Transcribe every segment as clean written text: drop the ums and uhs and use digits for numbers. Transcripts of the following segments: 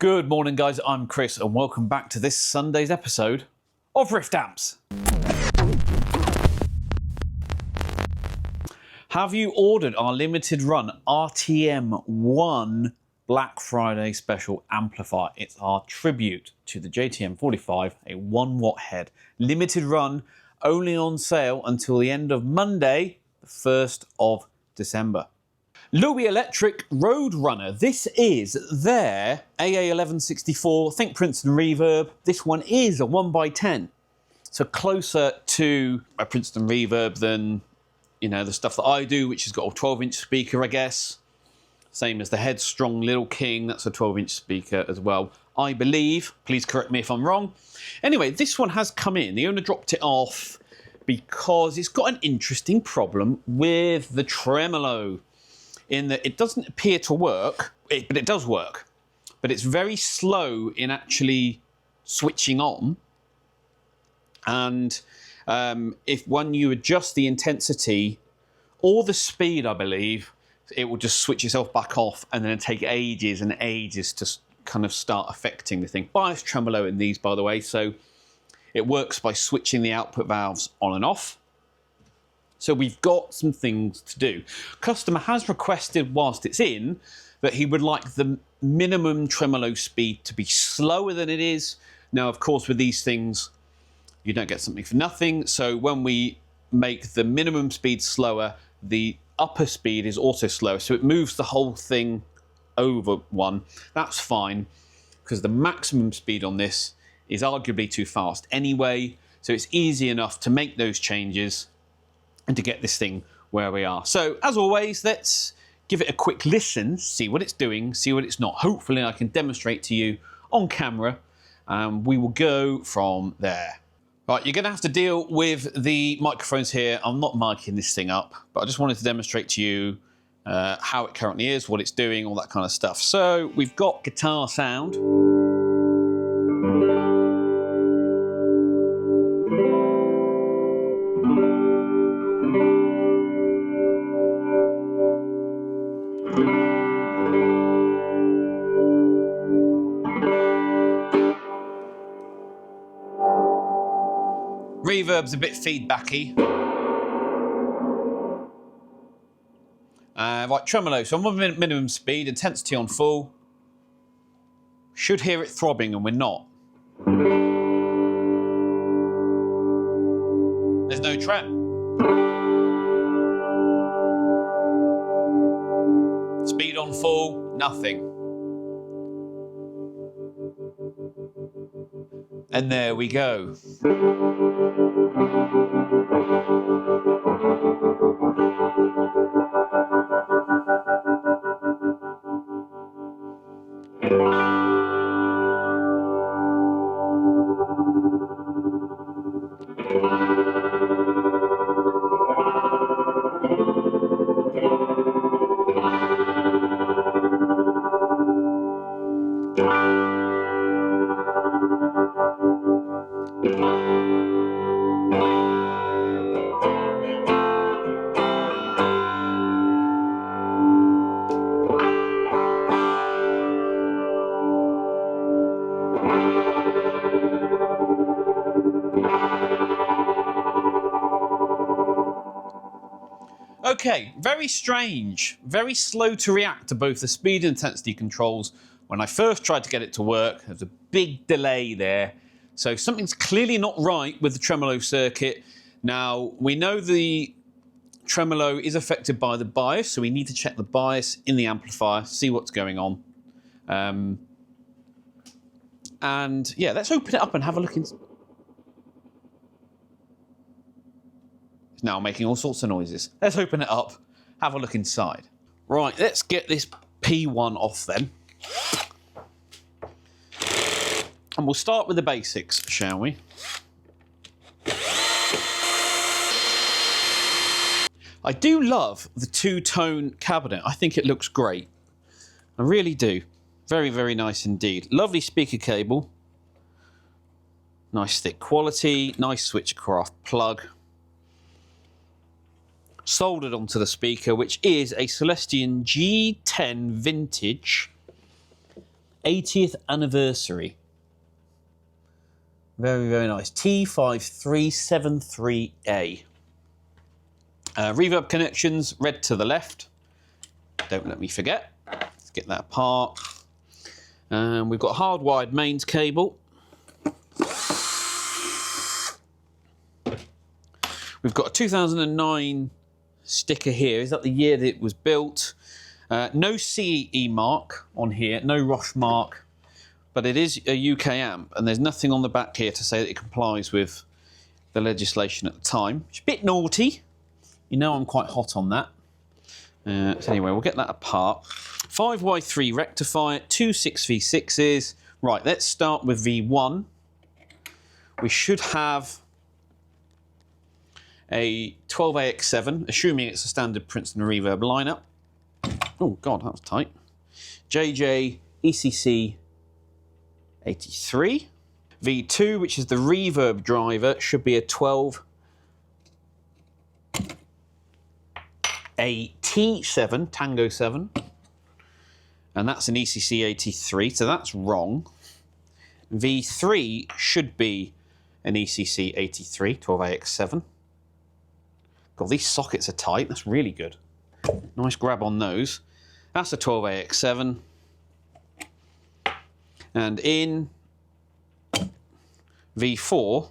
Good morning, guys. I'm Chris, and welcome back to this Sunday's episode of Rift Amps. Have you ordered our limited run RTM1 Black Friday special amplifier? It's our tribute to the JTM 45, a 1 watt head. Limited run, only on sale until the end of Monday, the 1st of December. Louis Electric Roadrunner. This is their AA1164, think Princeton Reverb. This one is a 1x10, so closer to a Princeton Reverb than, you know, the stuff that I do, which has got a 12-inch speaker, I guess. Same as the Headstrong Little King, that's a 12-inch speaker as well, I believe. Please correct me if I'm wrong. Anyway, this one has come in. The owner dropped it off because it's got an interesting problem with the tremolo, in that it doesn't appear to work, but it does work. But it's very slow in actually switching on. And if when you adjust the intensity or the speed, I believe, it will just switch itself back off, and then take ages and ages to kind of start affecting the thing. Bias tremolo in these, by the way, so it works by switching the output valves on and off. So we've got some things to do. Customer has requested, whilst it's in, that he would like the minimum tremolo speed to be slower than it is. Now, of course, with these things, you don't get something for nothing. So when we make the minimum speed slower, the upper speed is also slower. So it moves the whole thing over one. That's fine, because the maximum speed on this is arguably too fast anyway. So it's easy enough to make those changes and to get this thing where we are. So, as always, let's give it a quick listen, see what it's doing, see what it's not. Hopefully I can demonstrate to you on camera, and we will go from there. Right, you're going to have to deal with the microphones here. I'm not miking this thing up, but I just wanted to demonstrate to you how it currently is, what it's doing, all that kind of stuff. So, we've got guitar sound. Reverb's a bit feedbacky. Right, tremolo. So I'm on minimum speed, intensity on full. Should hear it throbbing, and we're not. There's no trem. Speed on full, nothing. And there we go. Okay, very strange, very slow to react to both the speed and intensity controls. When I first tried to get it to work, there's a big delay there. So something's clearly not right with the tremolo circuit. Now, we know the tremolo is affected by the bias, so we need to check the bias in the amplifier, see what's going on. And yeah, let's open it up and have a look in. Now making all sorts of noises. Let's open it up, have a look inside. Right, let's get this P1 off then. And we'll start with the basics, shall we? I do love the two-tone cabinet. I think it looks great. I really do. Very, very nice indeed. Lovely speaker cable. Nice thick quality. Nice Switchcraft plug. Soldered onto the speaker, which is a Celestion G10 Vintage 80th anniversary. Very, very nice. T5373A. Reverb connections, red to the left. Don't let me forget. Let's get that apart. We've got a hardwired mains cable. We've got a 2009 sticker here. Is that the year that it was built? No CE mark on here, no Roche mark, but it is a UK amp, and there's nothing on the back here to say that it complies with the legislation at the time. It's a bit naughty. You know I'm quite hot on that. So anyway, we'll get that apart. 5Y3 rectifier, two 6V6s. Right, let's start with V1. We should have a 12AX7, assuming it's a standard Princeton Reverb lineup. Oh God, that was tight. JJ ECC 83. V2, which is the reverb driver, should be a 12AT7, Tango 7. And that's an ECC 83, so that's wrong. V3 should be an ECC 83, 12AX7. God, these sockets are tight. That's really good. Nice grab on those. That's a 12AX7. And in V4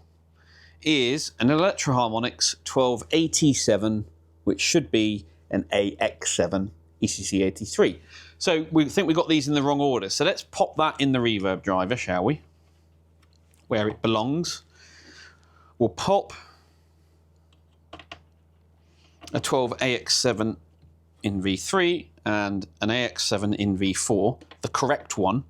is an Electro-Harmonix 12AT7, which should be an AX7 ECC 83. So we think we got these in the wrong order. So let's pop that in the reverb driver, shall we? Where it belongs. We'll pop a 12AX7 in V3 and an AX7 in V4, the correct one.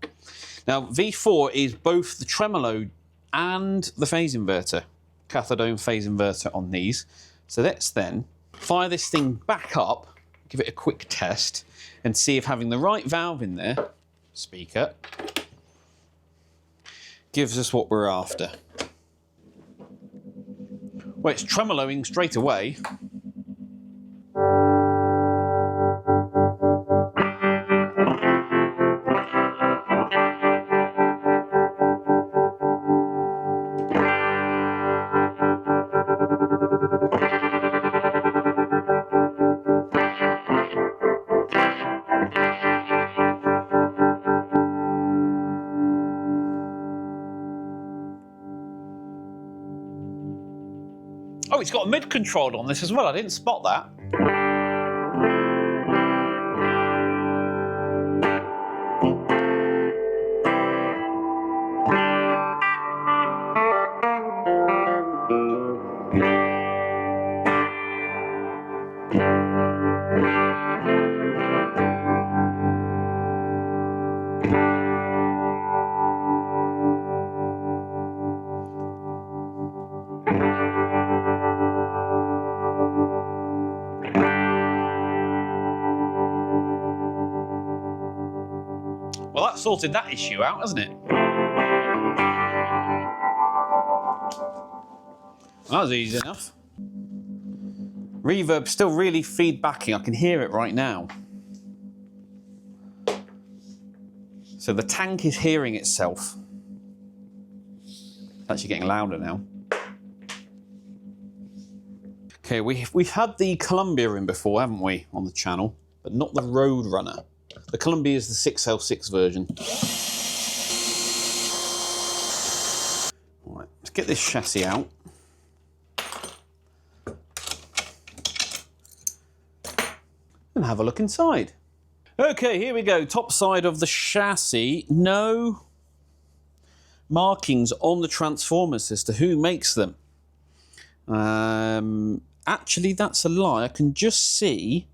Now V4 is both the tremolo and the phase inverter, cathode phase inverter on these. So let's then fire this thing back up, give it a quick test, and see if having the right valve in there, speaker, gives us what we're after. Well, it's tremoloing straight away. Oh, it's got a mid control on this as well. I didn't spot that. Well, that sorted that issue out, hasn't it? That was easy enough. Reverb's still really feedbacking. I can hear it right now. So the tank is hearing itself. It's actually getting louder now. Okay, we've had the Columbia in before, haven't we, on the channel, but not the Roadrunner. The Columbia is the 6L6 version. All right, let's get this chassis out. And have a look inside. Okay, here we go. Top side of the chassis. No markings on the transformers as to who makes them. Actually, that's a lie. I can just see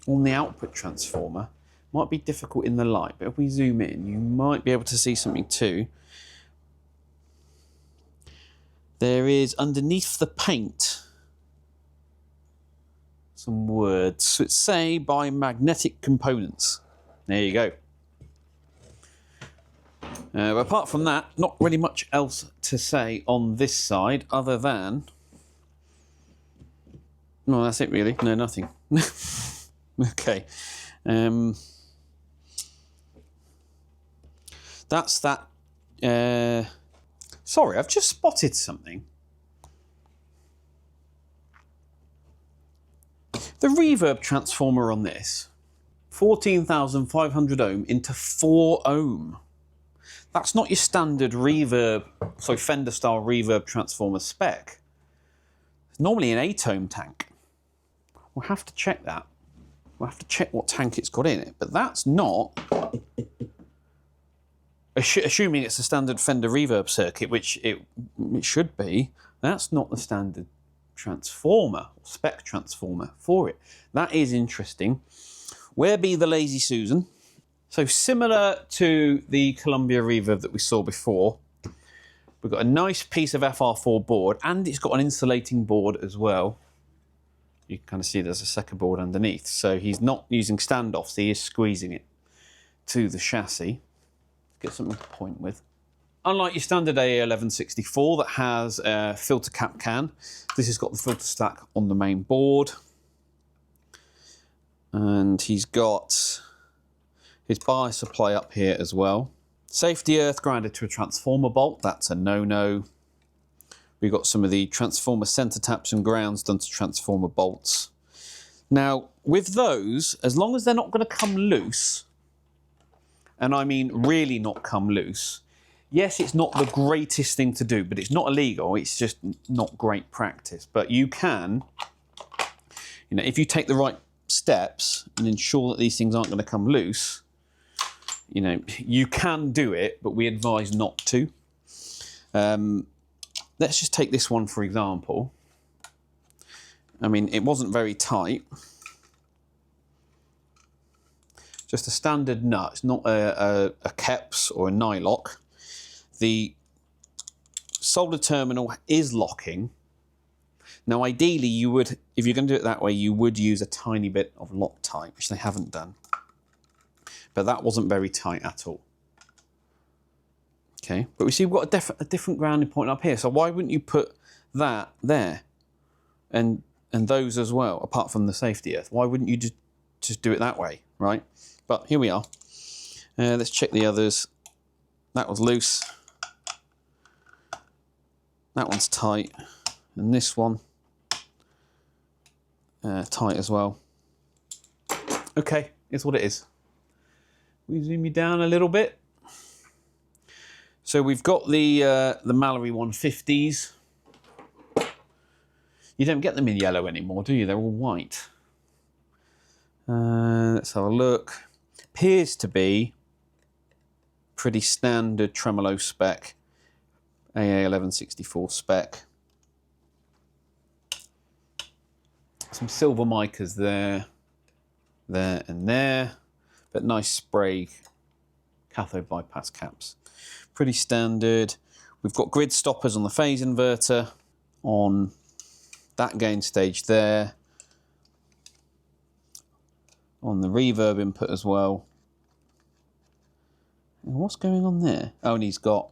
on the output transformer. Might be difficult in the light, but if we zoom in, you might be able to see something too. There is underneath the paint some words. So it's say by magnetic components. There you go. But apart from that, not really much else to say on this side other than... No, that's it really. No, nothing. Okay. That's that. Sorry, I've just spotted something. The reverb transformer on this, 14,500 ohm into 4 ohm. That's not your standard reverb, so Fender style reverb transformer spec. It's normally an 8 ohm tank. We'll have to check that. We'll have to check what tank it's got in it, but that's not, assuming it's a standard Fender reverb circuit, which it should be, that's not the standard transformer, spec transformer for it. That is interesting. Where be the lazy Susan? So similar to the Columbia reverb that we saw before, we've got a nice piece of FR4 board, and it's got an insulating board as well. You can kind of see there's a second board underneath. So he's not using standoffs, he is squeezing it to the chassis. Get something to point with. Unlike your standard AA1164 that has a filter cap can, this has got the filter stack on the main board. And he's got his bias supply up here as well. Safety earth grounded to a transformer bolt, that's a no-no. We've got some of the transformer center taps and grounds done to transformer bolts. Now, with those, as long as they're not going to come loose, and I mean really not come loose, yes, it's not the greatest thing to do, but it's not illegal, it's just not great practice. But you can, you know, if you take the right steps and ensure that these things aren't going to come loose, you know, you can do it, but we advise not to. Let's just take this one for example. I mean, it wasn't very tight. Just a standard nut. It's not a Keps or a nylock. The solder terminal is locking. Now, ideally, you would, if you're going to do it that way, you would use a tiny bit of Loctite, which they haven't done. But that wasn't very tight at all. Okay, but we see we've got a different grounding point up here. So why wouldn't you put that there, and those as well, apart from the safety earth? Why wouldn't you just do it that way, right? But here we are. Let's check the others. That was loose. That one's tight, and this one tight as well. Okay, it's what it is. We zoom you down a little bit. So we've got the Mallory 150s. You don't get them in yellow anymore, do you? They're all white. Let's have a look. Appears to be pretty standard Tremolo spec, AA1164 spec. Some silver micas there, there and there, but nice spray cathode bypass caps. Pretty standard. We've got grid stoppers on the phase inverter, on that gain stage there, on the reverb input as well. And what's going on there? Oh, and he's got,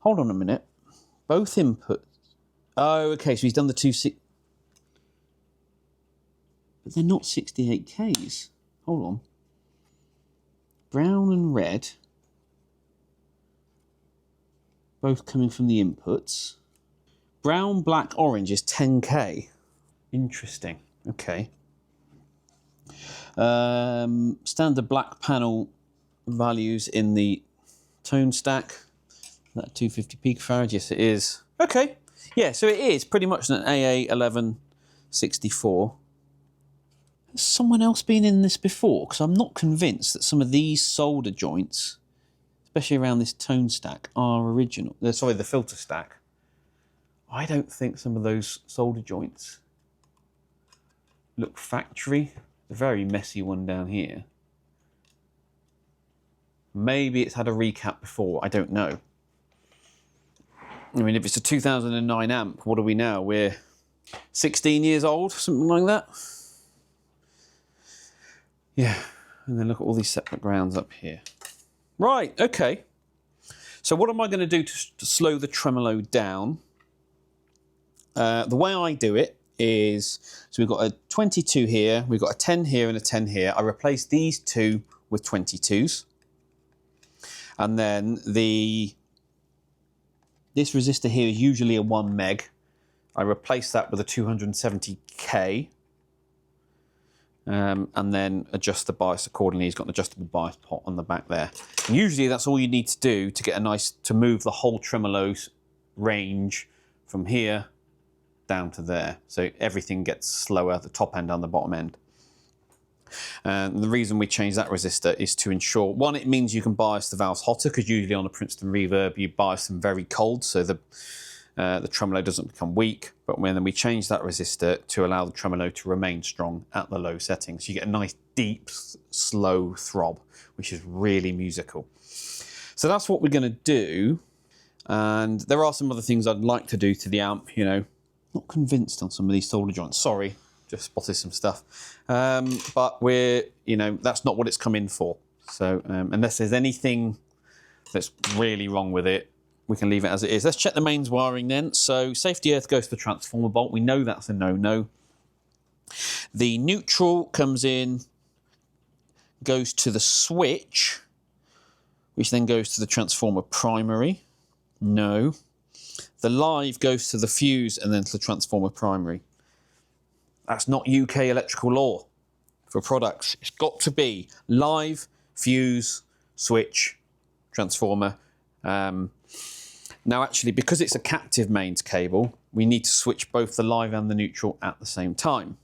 hold on a minute, both inputs. Oh, okay, so he's done the but they're not 68Ks. Hold on. Brown and red, both coming from the inputs. Brown, black, orange is 10K. Interesting. Okay. Standard black panel values in the tone stack. That 250 picofarad, yes it is. Okay. Yeah, so it is pretty much an AA1164. Has someone else been in this before? Because I'm not convinced that some of these solder joints, especially around this tone stack, are original. Sorry, the filter stack. I don't think some of those solder joints look factory. A very messy one down here. Maybe it's had a recap before, I don't know. I mean, if it's a 2009 amp, what are we now? We're 16 years old, something like that. Yeah, and then look at all these separate grounds up here. Right, okay. So what am I going to do to slow the tremolo down? The way I do it is, so we've got a 22 here, we've got a 10 here and a 10 here. I replace these two with 22s. And then this resistor here is usually a 1 meg. I replace that with a 270k. And then adjust the bias accordingly. He's got an adjustable bias pot on the back there. And usually that's all you need to do to get to move the whole tremolo's range from here down to there. So everything gets slower, the top end and the bottom end. And the reason we change that resistor is to ensure, one, it means you can bias the valves hotter, because usually on a Princeton Reverb you bias them very cold so the tremolo doesn't become weak. But then we change that resistor to allow the tremolo to remain strong at the low settings. You get a nice deep, slow throb, which is really musical. So that's what we're going to do. And there are some other things I'd like to do to the amp, you know. Not convinced on some of these solder joints. Sorry, just spotted some stuff. But that's not what it's come in for. So unless there's anything that's really wrong with it, we can leave it as it is. Let's check the mains wiring then. So safety earth goes to the transformer bolt. We know that's a no-no. The neutral comes in, goes to the switch, which then goes to the transformer primary. No. The live goes to the fuse and then to the transformer primary. That's not UK electrical law for products. It's got to be live, fuse, switch, transformer. Now actually, because it's a captive mains cable, we need to switch both the live and the neutral at the same time.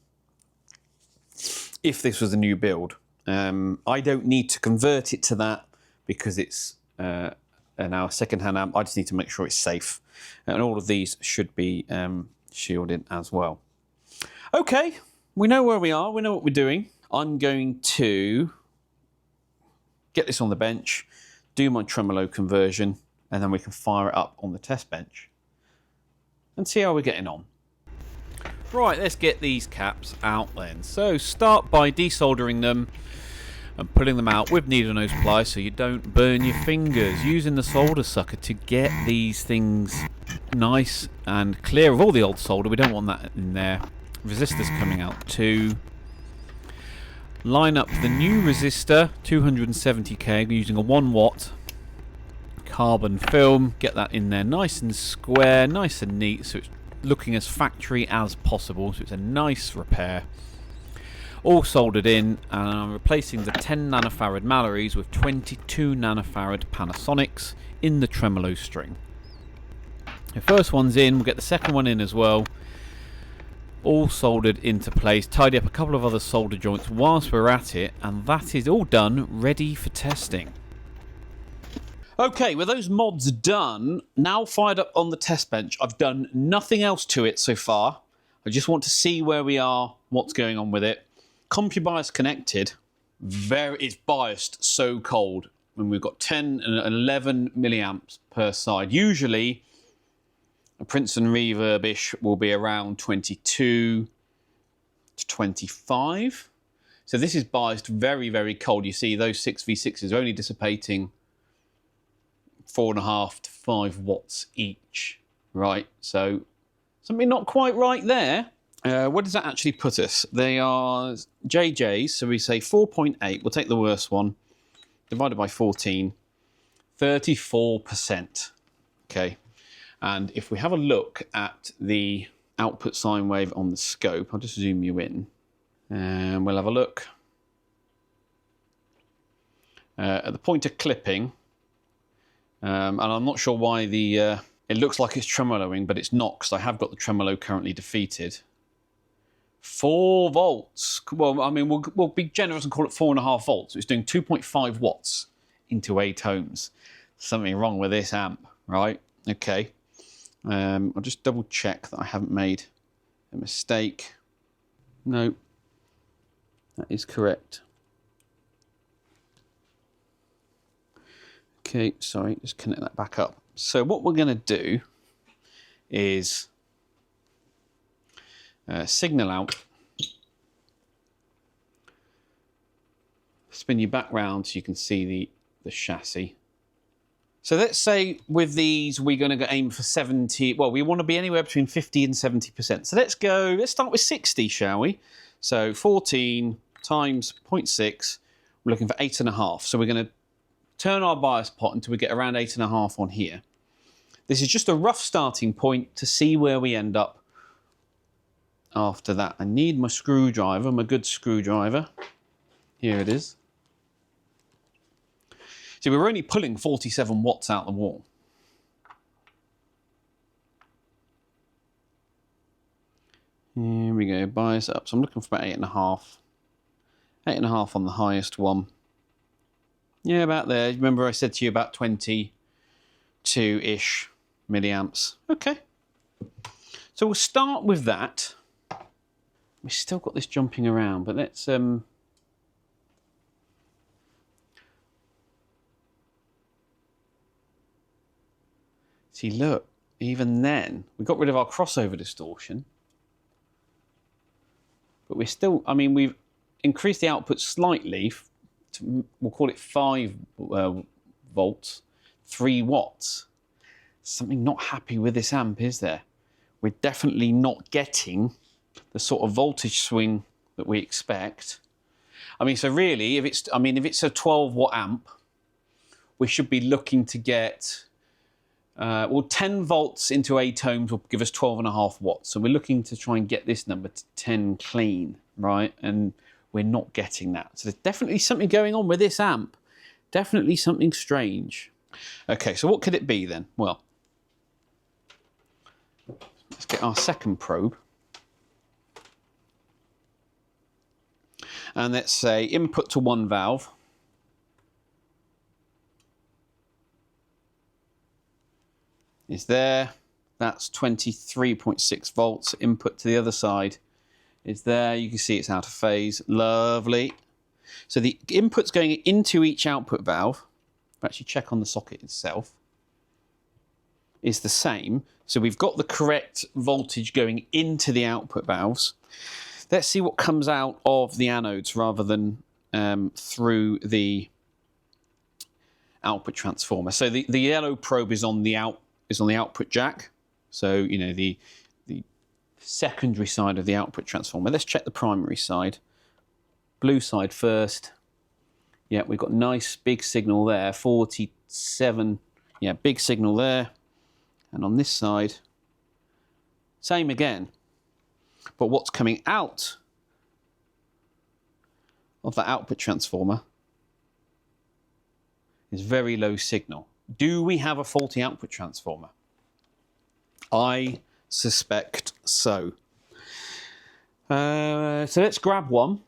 If this was a new build. I don't need to convert it to that because it's now a second-hand amp. I just need to make sure it's safe. And all of these should be shielded as well. Okay, we know where we are. We know what we're doing. I'm going to get this on the bench, do my tremolo conversion, and then we can fire it up on the test bench and see how we're getting on. Right, let's get these caps out then. So start by desoldering them and pulling them out with needle nose pliers so you don't burn your fingers. Using the solder sucker to get these things nice and clear of all the old solder. We don't want that in there. Resistors coming out too. Line up the new resistor, 270k, using a 1 watt carbon film. Get that in there nice and square, nice and neat, so it's looking as factory as possible, so it's a nice repair. All soldered in, and I'm replacing the 10 nanofarad Mallorys with 22 nanofarad Panasonics in the tremolo string. The first one's in, we'll get the second one in as well. All soldered into place. Tidy up a couple of other solder joints whilst we're at it, and that is all done, ready for testing. Okay, with those mods done, now fired up on the test bench. I've done nothing else to it so far. I just want to see where we are, what's going on with it. CompuBias connected. It's biased so cold. And we've got 10 and 11 milliamps per side. Usually, a Princeton Reverb-ish will be around 22 to 25. So this is biased very, very cold. You see those 6v6s are only dissipating 4.5 to 5 watts each, right? So something not quite right there. Where does that actually put us? They are JJs, so we say 4.8. We'll take the worst one, divided by 14, 34%. Okay, and if we have a look at the output sine wave on the scope, I'll just zoom you in, and we'll have a look at the point of clipping. And I'm not sure why it looks like it's tremoloing, but it's not, because I have got the tremolo currently defeated. 4 volts. Well, I mean, we'll be generous and call it 4.5 volts. It's doing 2.5 watts into 8 ohms. Something wrong with this amp, right? Okay. I'll just double check that I haven't made a mistake. No, that is correct. Okay, sorry, just connect that back up. So what we're going to do is signal out, spin you back round so you can see the chassis. So let's say with these we're going to aim for 70, well, we want to be anywhere between 50 and 70%. So let's start with 60, shall we? So 14 times 0.6 we're looking for 8.5. So we're going to turn our bias pot until we get around 8.5 on here. This is just a rough starting point to see where we end up after that. I need my screwdriver, my good screwdriver. Here it is. So we're only pulling 47 watts out the wall. Here we go, bias up. So I'm looking for about 8.5. 8.5 on the highest one. Yeah, about there. Remember I said to you about 22-ish milliamps. Okay. So we'll start with that. We've still got this jumping around, but let's... See, look, even then, we got rid of our crossover distortion. But we're still, I mean, we've increased the output slightly. We'll call it 5 volts, 3 watts. Something not happy with this amp, is there? We're definitely not getting the sort of voltage swing that we expect. I mean, so really, if it's a 12 watt amp, we should be looking to get, well, 10 volts into 8 ohms will give us 12.5 watts. So we're looking to try and get this number to 10 clean, right? And we're not getting that. So there's definitely something going on with this amp. Definitely something strange. Okay, so what could it be then? Well, let's get our second probe. And let's say input to 1 valve. Is there. That's 23.6 volts. Input to the other side is there. You can see it's out of phase. Lovely. So the input's going into each output valve. Actually check on the socket itself. Is the same. So we've got the correct voltage going into the output valves. Let's see what comes out of the anodes rather than through the output transformer. So the yellow probe is on the output jack. So, you know, the secondary side of the output transformer. Let's check the primary side. Blue side first. Yeah, we've got nice big signal there, 47. Yeah, big signal there. And on this side, same again. But what's coming out of the output transformer is very low signal. Do we have a faulty output transformer? I suspect so. So let's grab one,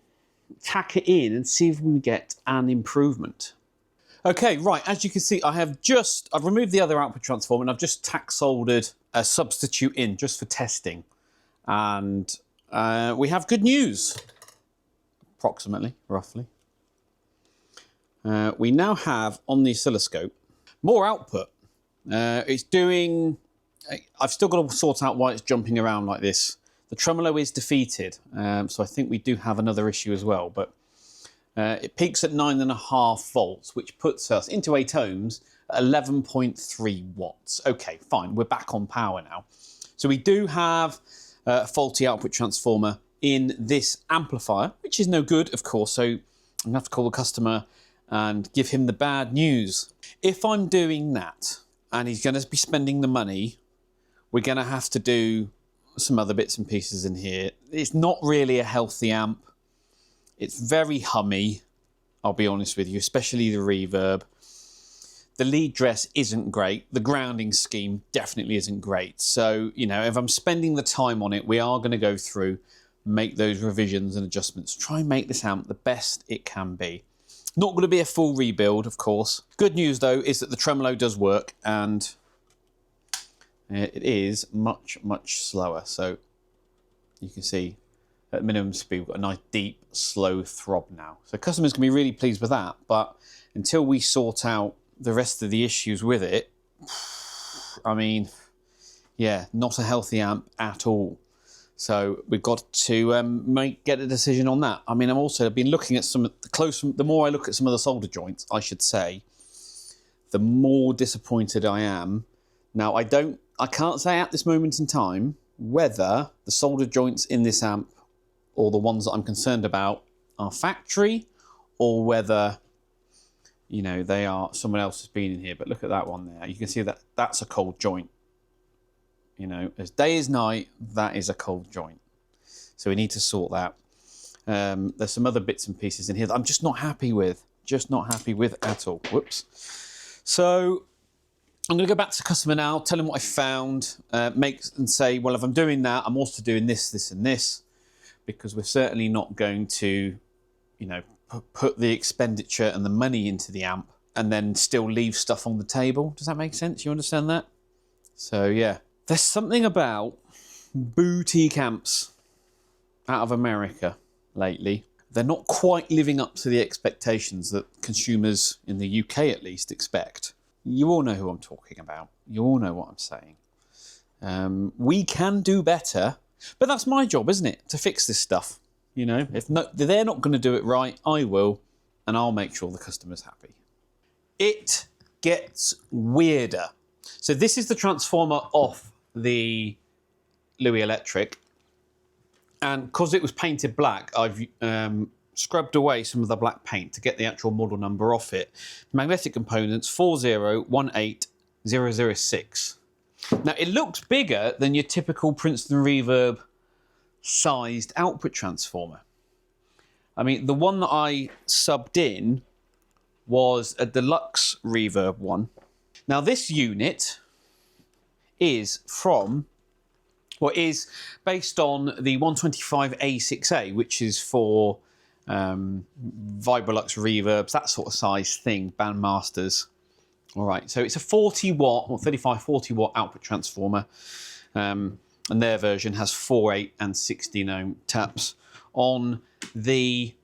tack it in and see if we get an improvement. Okay, right, as you can see, I've removed the other output transformer and I've just tack soldered a substitute in just for testing. And we have good news, approximately, roughly. We now have on the oscilloscope more output. It's doing, I've still got to sort out why it's jumping around like this. The tremolo is defeated, so I think we do have another issue as well, but it peaks at 9.5 volts, which puts us into 8 ohms at 11.3 watts. Okay, fine, we're back on power now. So we do have a faulty output transformer in this amplifier, which is no good, of course, so I'm going to have to call the customer and give him the bad news. If I'm doing that, and he's going to be spending the money, we're going to have to do some other bits and pieces in here. It's not really a healthy amp. It's very hummy, I'll be honest with you, especially the reverb. The lead dress isn't great. The grounding scheme definitely isn't great. So, you know, if I'm spending the time on it, we are going to go through, make those revisions and adjustments, try and make this amp the best it can be. Not going to be a full rebuild, of course. Good news, though, is that the tremolo does work, and it is much, much slower. So you can see at minimum speed, we've got a nice, deep, slow throb now. So customers can be really pleased with that, but until we sort out the rest of the issues with it, I mean, yeah, not a healthy amp at all. So we've got to get a decision on that. I mean, I've been looking at the more I look at some of the solder joints, I should say, the more disappointed I am. Now, I can't say at this moment in time whether the solder joints in this amp or the ones that I'm concerned about are factory or whether, you know, someone else has been in here. But look at that one there. You can see that that's a cold joint. You know, as day is night, that is a cold joint. So we need to sort that. There's some other bits and pieces in here that I'm just not happy with. Just not happy with at all. Whoops. So I'm going to go back to the customer now, tell him what I found, and say, well, if I'm doing that, I'm also doing this, this, and this, because we're certainly not going to, you know, put the expenditure and the money into the amp and then still leave stuff on the table. Does that make sense? You understand that? So yeah, there's something about boutique amps out of America lately. They're not quite living up to the expectations that consumers in the UK at least expect. You all know who I'm talking about. You all know what I'm saying. We can do better, but that's my job, isn't it? To fix this stuff. You know, if they're not going to do it right, I will, and I'll make sure the customer's happy. It gets weirder. So this is the transformer off the Louis Electric, and because it was painted black, I've scrubbed away some of the black paint to get the actual model number off it. Magnetic components 4018006. Now it looks bigger than your typical Princeton Reverb sized output transformer. I mean, the one that I subbed in was a deluxe Reverb one. Now this unit is based on the 125A6A, which is for Vibrolux reverbs, that sort of size thing, bandmasters. All right, so it's a 40 watt or 35, 40 watt output transformer. And their version has 4, 8 and 16 ohm taps on the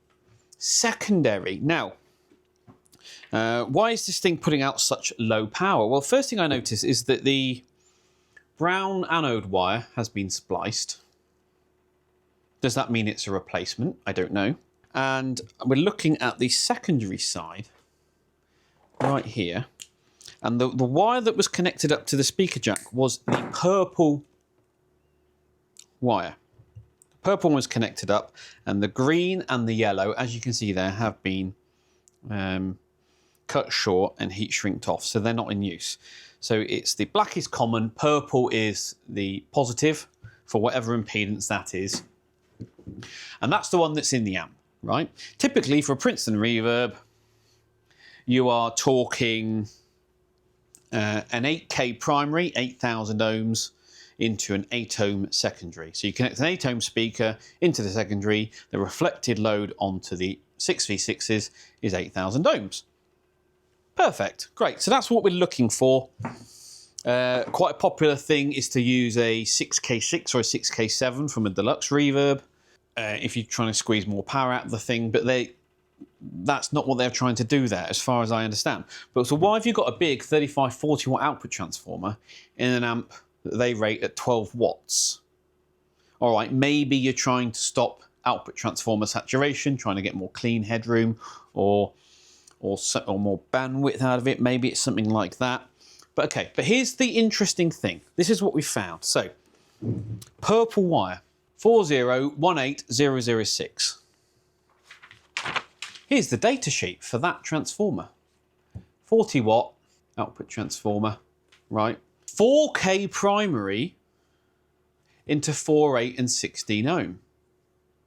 secondary. Now, why is this thing putting out such low power? Well, first thing I notice is that the brown anode wire has been spliced. Does that mean it's a replacement? I don't know. And we're looking at the secondary side right here. And the wire that was connected up to the speaker jack was the purple wire. The purple one was connected up, and the green and the yellow, as you can see there, have been cut short and heat shrinked off, so they're not in use. So it's the black is common, purple is the positive for whatever impedance that is, and that's the one that's in the amp, right? Typically for a Princeton Reverb, you are talking an 8K primary, 8,000 ohms, into an 8 ohm secondary. So you connect an 8 ohm speaker into the secondary, the reflected load onto the 6v6s is 8,000 ohms. Perfect, great. So that's what we're looking for. Quite a popular thing is to use a 6K6 or a 6K7 from a deluxe reverb if you're trying to squeeze more power out of the thing, but that's not what they're trying to do there, as far as I understand. But so why have you got a big 35, 40 watt output transformer in an amp that they rate at 12 watts? All right, maybe you're trying to stop output transformer saturation, trying to get more clean headroom or more bandwidth out of it. Maybe it's something like that. But okay, but here's the interesting thing. This is what we found. So, purple wire, 4018006. Here's the data sheet for that transformer. 40 watt output transformer, right? 4K primary into 4, 8 and 16 ohm.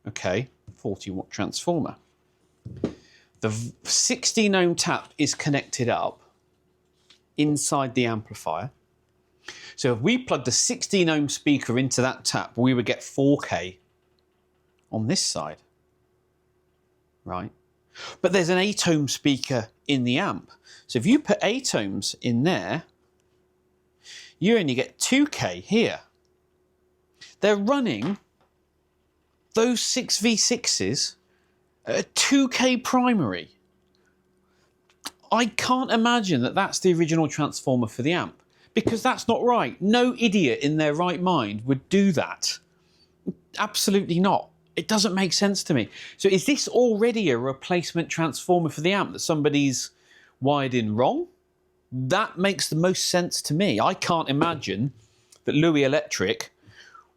Okay, 40 watt transformer. The 16 ohm tap is connected up inside the amplifier. So if we plugged a 16 ohm speaker into that tap, we would get 4K on this side, right? But there's an 8 ohm speaker in the amp. So if you put 8 ohms in there, you only get 2K here. They're running those 6v6s at a 2K primary. I can't imagine that that's the original transformer for the amp, because that's not right. No idiot in their right mind would do that. Absolutely not. It doesn't make sense to me. So is this already a replacement transformer for the amp that somebody's wired in wrong? That makes the most sense to me. I can't imagine that Louis Electric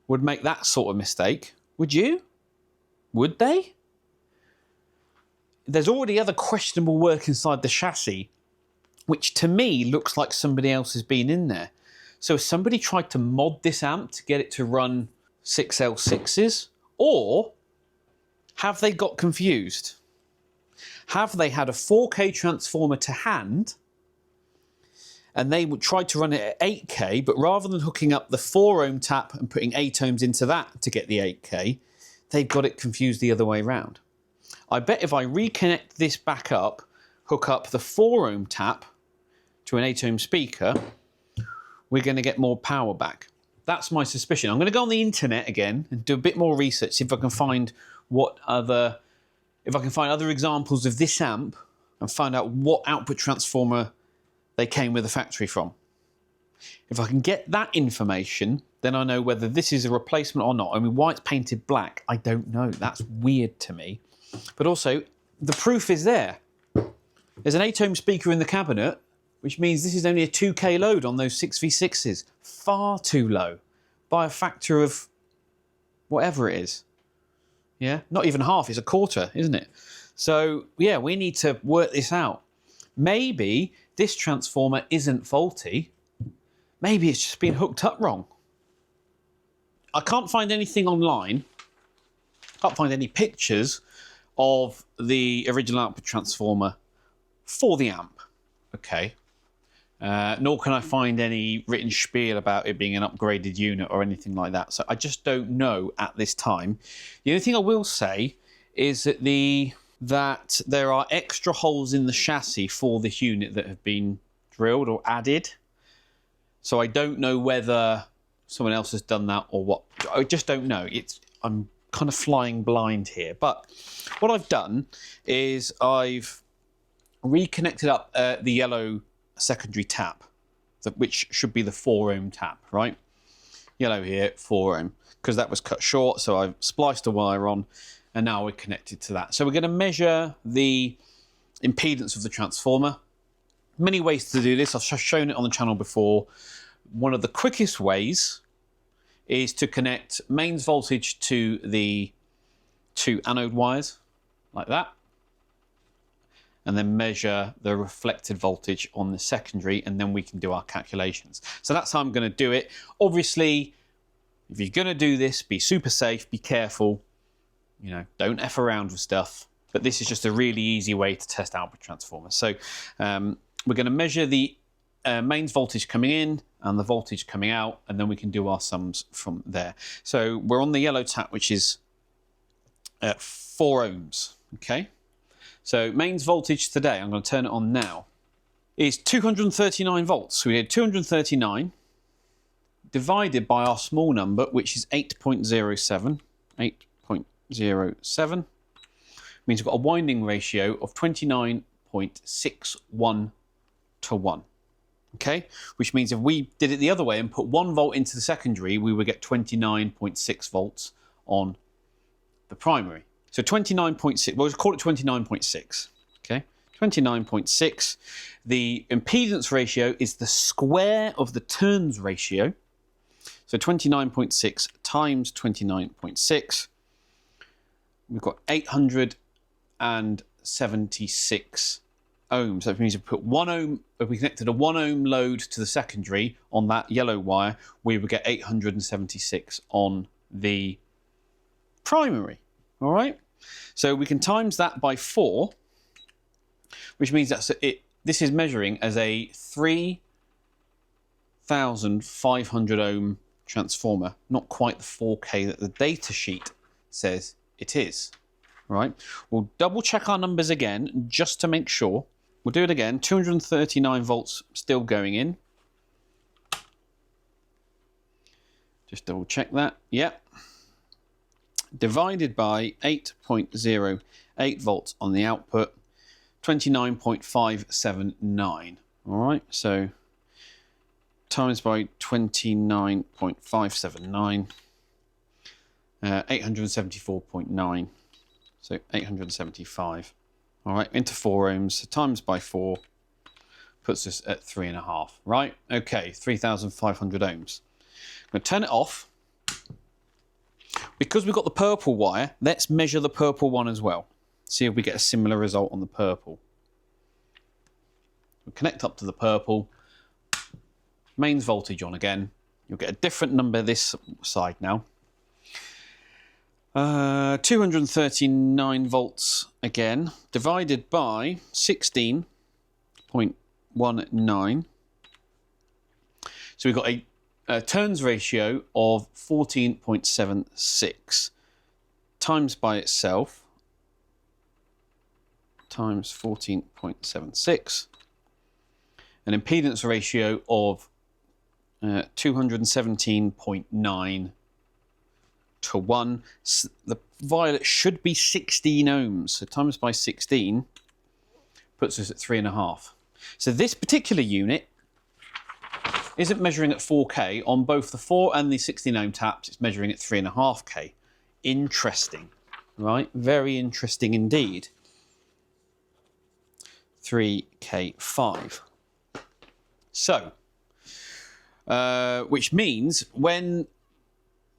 would make that sort of mistake. Would you? Would they? there's already other questionable work inside the chassis, which to me looks like somebody else has been in there. So has somebody tried to mod this amp to get it to run 6L6s? Or have they got confused? Have they had a 4K transformer to hand and they tried to run it at 8K, but rather than hooking up the 4 ohm tap and putting 8 ohms into that to get the 8K, they've got it confused the other way around. I bet if I reconnect this back up, hook up the 4 ohm tap to an 8 ohm speaker, we're going to get more power back. That's my suspicion. I'm going to go on the internet again and do a bit more research, see if I can find other examples of this amp and find out what output transformer they came with the factory from. If I can get that information, then I know whether this is a replacement or not. I mean, why it's painted black, I don't know. That's weird to me. But also, the proof is there. There's an 8 ohm speaker in the cabinet, which means this is only a 2K load on those 6v6s. Far too low. By a factor of whatever it is. Yeah, not even half, it's a quarter, isn't it? So, yeah, we need to work this out. Maybe this transformer isn't faulty. Maybe it's just been hooked up wrong. I can't find anything online. Can't find any pictures of the original output transformer for the amp. Okay. Nor can I find any written spiel about it being an upgraded unit or anything like that. So I just don't know at this time. The only thing I will say is that there are extra holes in the chassis for this unit that have been drilled or added. So I don't know whether someone else has done that or what. I just don't know. I'm kind of flying blind here. But what I've done is I've reconnected up the yellow secondary tap, which should be the 4 ohm tap, right? Yellow here, 4 ohm, because that was cut short. So I've spliced a wire on and now we're connected to that. So we're going to measure the impedance of the transformer. Many ways to do this. I've shown it on the channel before. One of the quickest ways is to connect mains voltage to the 2 anode wires, like that, and then measure the reflected voltage on the secondary, and then we can do our calculations. So that's how I'm going to do it. Obviously, if you're going to do this, be super safe, be careful, don't F around with stuff. But this is just a really easy way to test output transformers. So we're going to measure the mains voltage coming in and the voltage coming out, and then we can do our sums from there. So we're on the yellow tap, which is 4 ohms, okay? So mains voltage today, I'm going to turn it on now, is 239 volts. So we had 239 divided by our small number, which is 8.07. 8.07 means we've got a winding ratio of 29.61 to 1. Okay, which means if we did it the other way and put 1 volt into the secondary, we would get 29.6 volts on the primary. So 29.6, well, let's call it 29.6. Okay, 29.6. The impedance ratio is the square of the turns ratio. So 29.6 times 29.6. We've got 876 ohms. That means if we put 1 ohm, if we connected a 1 ohm load to the secondary on that yellow wire, we would get 876 on the primary. All right, so we can times that by 4, which means that's it. This is measuring as a 3,500 ohm transformer, not quite the 4K that the data sheet says it is. Right, we'll double check our numbers again just to make sure. We'll do it again. 239 volts still going in. Just double check that. Yep. Divided by 8.08 volts on the output, 29.579. All right, so times by 29.579, 874.9. So 875. All right, into 4 ohms, so times by 4 puts us at 3.5. Right, okay, 3,500 ohms. I'm going to turn it off. Because we've got the purple wire, let's measure the purple one as well. See if we get a similar result on the purple. We'll connect up to the purple. Mains voltage on again. You'll get a different number this side now. 239 volts again, divided by 16.19. So we've got a turns ratio of 14.76 times by itself times 14.76, an impedance ratio of 217.9 to 1. The violet should be 16 ohms, so times by 16 puts us at 3.5. So this particular unit isn't measuring at 4K. On both the 4 and the 16 ohm taps, it's measuring at 3.5K. Interesting, right? Very interesting indeed. 3K5. So, which means when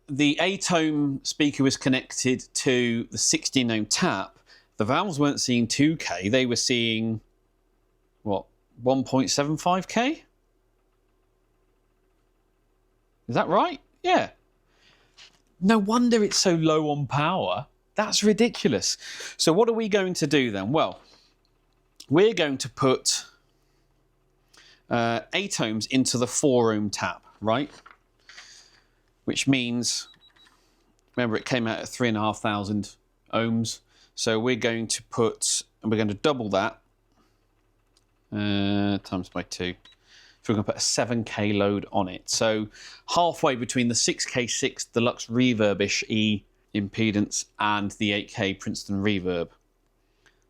the 8 ohm speaker was connected to the 16 ohm tap, the valves weren't seeing 2K, they were seeing, what, 1.75K? Is that right? Yeah. No wonder it's so low on power. That's ridiculous. So what are we going to do then? Well, we're going to put 8 ohms into the 4 ohm tap, right? Which means, remember, it came out at 3,500 ohms. So we're going to put, and we're going to double that times by 2. So we're going to put a 7K load on it. So halfway between the 6K6 Deluxe Reverb-ish E impedance and the 8K Princeton Reverb.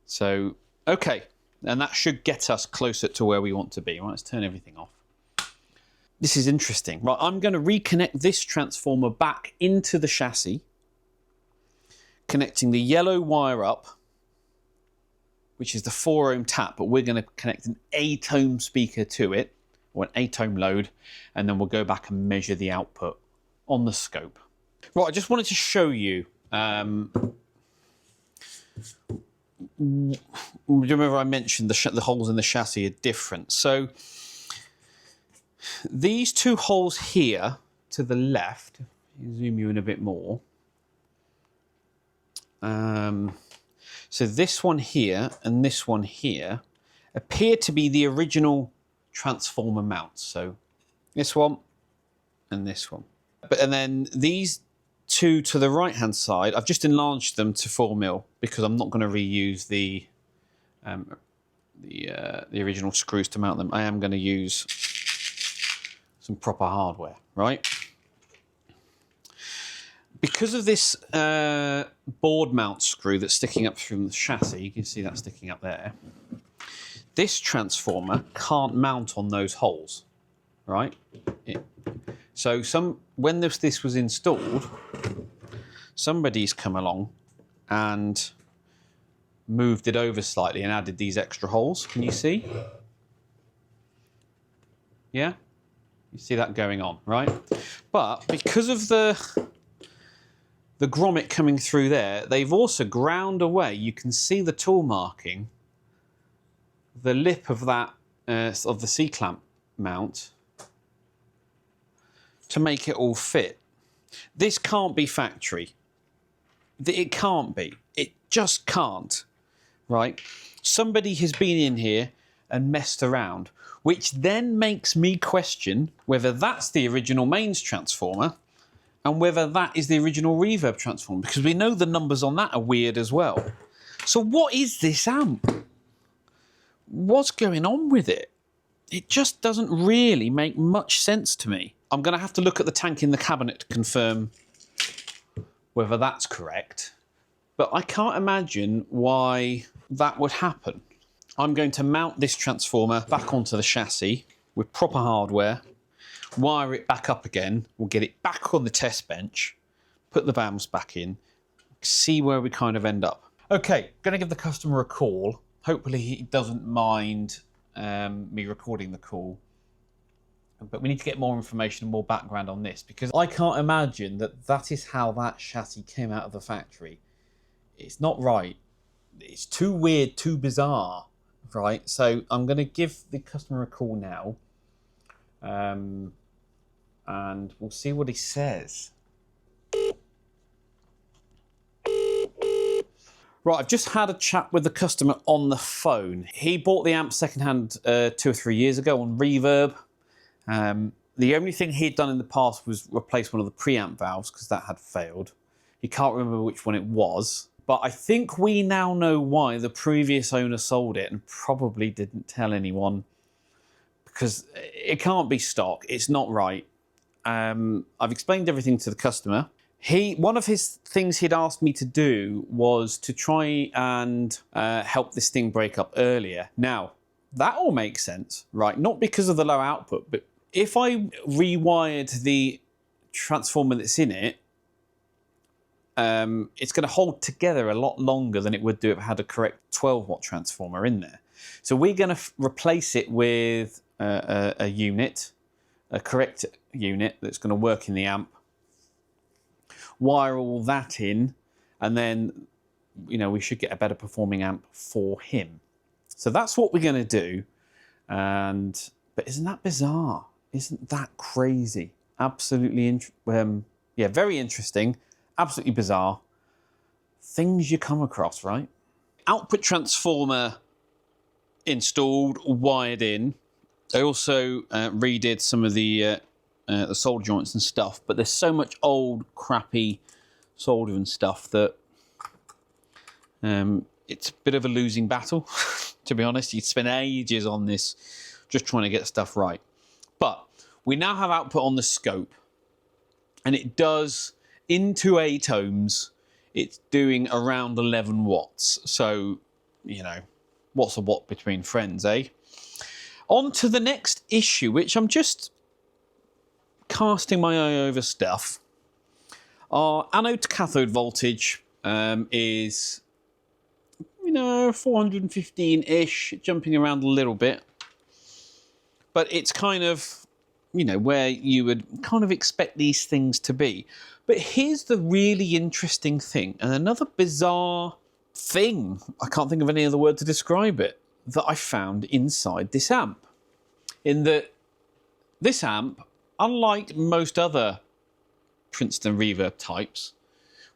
So, okay. And that should get us closer to where we want to be. Right, let's turn everything off. This is interesting. Right, I'm going to reconnect this transformer back into the chassis, connecting the yellow wire up, which is the 4 ohm tap, but we're going to connect an 8 ohm speaker to it, or an 8 ohm load, and then we'll go back and measure the output on the scope. Right, I just wanted to show you. Do you remember I mentioned the holes in the chassis are different? So these two holes here to the left, zoom you in a bit more. So this one here and this one here appear to be the original transformer mounts. So this one and this one. And then these two to the right hand side, I've just enlarged them to 4mm because I'm not going to reuse the original screws to mount them. I am going to use some proper hardware, right? Because of this board mount screw that's sticking up from the chassis, you can see that sticking up there, this transformer can't mount on those holes, right? So when this was installed, somebody's come along and moved it over slightly and added these extra holes. Can you see? Yeah? You see that going on, right? But because of the grommet coming through there, they've also ground away. You can see the tool marking, the lip of that of the C-clamp mount, to make it all fit. This can't be factory. It can't be. It just can't, right? Somebody has been in here and messed around, which then makes me question whether that's the original mains transformer and whether that is the original reverb transformer, because we know the numbers on that are weird as well. So what is this amp? What's going on with it? It just doesn't really make much sense to me. I'm going to have to look at the tank in the cabinet to confirm whether that's correct. But I can't imagine why that would happen. I'm going to mount this transformer back onto the chassis with proper hardware, wire it back up again, we'll get it back on the test bench, put the valves back in, see where we kind of end up. Okay, going to give the customer a call. Hopefully he doesn't mind me recording the call. But we need to get more information and more background on this, because I can't imagine that that is how that chassis came out of the factory. It's not right. it's too weird, too bizarre, right? So I'm going to give the customer a call now, and we'll see what he says. Right, I've just had a chat with the customer on the phone. He bought the amp secondhand 2 or 3 years ago on Reverb. The only thing he'd done in the past was replace one of the preamp valves because that had failed. He can't remember which one it was. But I think we now know why the previous owner sold it and probably didn't tell anyone, because it can't be stock. It's not right. I've explained everything to the customer. One of his things he'd asked me to do was to try and help this thing break up earlier. Now, that all makes sense, right? Not because of the low output, but if I rewired the transformer that's in it, it's going to hold together a lot longer than it would do if it had a correct 12-watt transformer in there. So we're going to replace it with a unit, a correct unit that's going to work in the amp, wire all that in, and then, you know, we should get a better performing amp for him. So that's what we're going to do. But isn't that bizarre? Isn't that crazy? Absolutely, yeah, very interesting. Absolutely bizarre. Things you come across, right? Output transformer installed, wired in. I also redid some of the solder joints and stuff, but there's so much old, crappy solder and stuff that it's a bit of a losing battle, to be honest. You'd spend ages on this just trying to get stuff right. But we now have output on the scope, and it does, into 8 ohms, it's doing around 11 watts. So, you know, what's a watt between friends, eh? On to the next issue, which I'm just casting my eye over stuff. Our anode to cathode voltage is, you know, 415-ish, jumping around a little bit. But it's kind of, you know, where you would kind of expect these things to be. But here's the really interesting thing, and another bizarre thing, I can't think of any other word to describe it, that I found inside this amp. In that this amp, unlike most other Princeton Reverb types,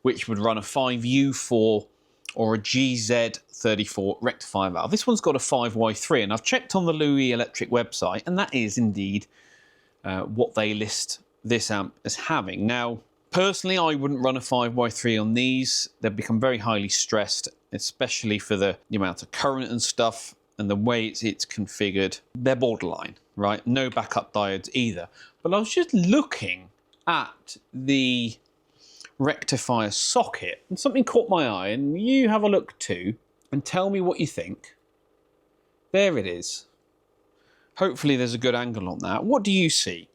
which would run a 5U4 or a GZ34 rectifier valve, this one's got a 5Y3, and I've checked on the Louis Electric website, and that is indeed what they list this amp as having. Now, personally, I wouldn't run a 5Y3 on these. They've become very highly stressed, especially for the amount of current and stuff and the way it's configured. They're borderline, right? No backup diodes either. But I was just looking at the rectifier socket and something caught my eye, and you have a look too and tell me what you think. There it is. Hopefully there's a good angle on that. What do you see?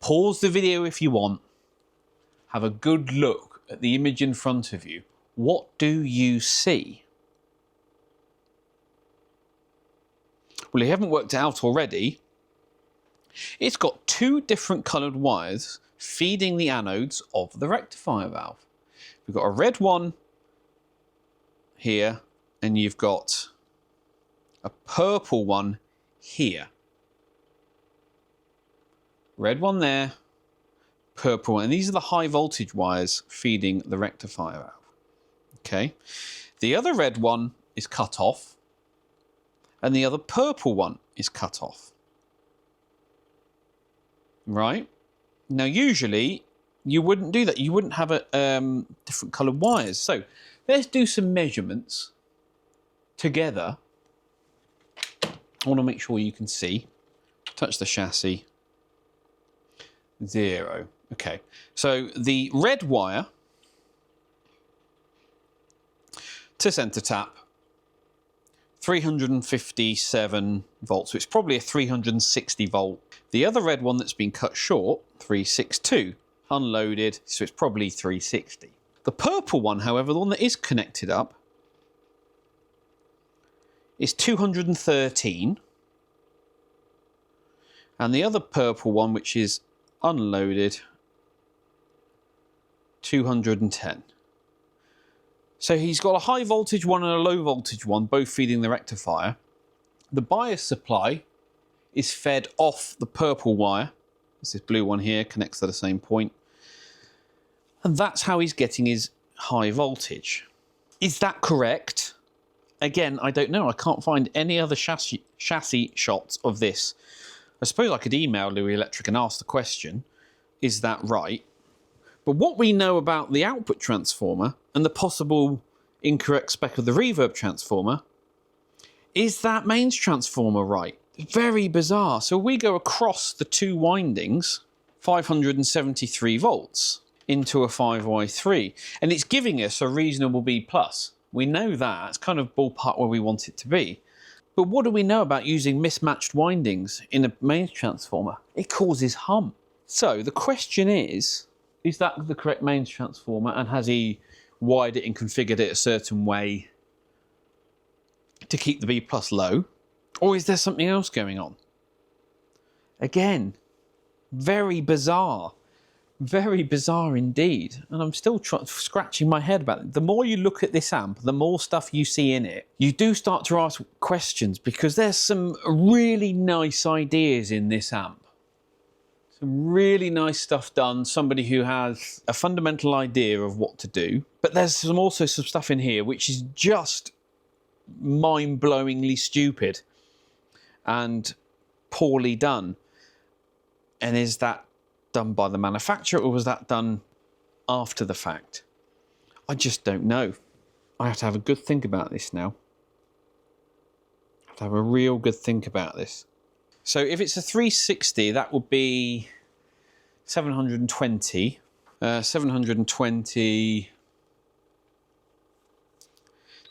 Pause the video if you want. Have a good look at the image in front of you. What do you see? Well, if you haven't worked it out already, it's got 2 different coloured wires feeding the anodes of the rectifier valve. We've got a red one here, and you've got a purple one here. Red one there, purple one. And these are the high voltage wires feeding the rectifier valve. Okay. The other red one is cut off, and the other purple one is cut off. Right? Now, usually, you wouldn't do that. You wouldn't have a different coloured wires. So, let's do some measurements together. I want to make sure you can see. Touch the chassis. 0. Okay. So, the red wire to centre tap, 357 volts. So it's probably a 360 volt. The other red one that's been cut short, 362, unloaded, so it's probably 360. The purple one, however, the one that is connected up, is 213. And the other purple one, which is unloaded, 210. So he's got a high voltage one and a low voltage one, both feeding the rectifier. The bias supply is fed off the purple wire. This blue one here connects to the same point. And that's how he's getting his high voltage. Is that correct? Again, I don't know. I can't find any other chassis shots of this. I suppose I could email Louis Electric and ask the question, is that right? But what we know about the output transformer and the possible incorrect spec of the reverb transformer, is that mains transformer right? Very bizarre. So we go across the two windings, 573 volts, into a 5Y3, and it's giving us a reasonable B+. We know that. It's kind of ballpark where we want it to be. But what do we know about using mismatched windings in a mains transformer? It causes hum. So the question is that the correct mains transformer, and has he wired it and configured it a certain way to keep the B+ low? Or is there something else going on? Again, very bizarre. Very bizarre indeed. And I'm still scratching my head about it. The more you look at this amp, the more stuff you see in it, you do start to ask questions, because there's some really nice ideas in this amp. Some really nice stuff done. Somebody who has a fundamental idea of what to do. But there's also some stuff in here which is just mind-blowingly stupid and poorly done. And is that done by the manufacturer, or was that done after the fact? I just don't know. I have to have a good think about this now. I have to have a real good think about this. So if it's a 360, that would be 720. 720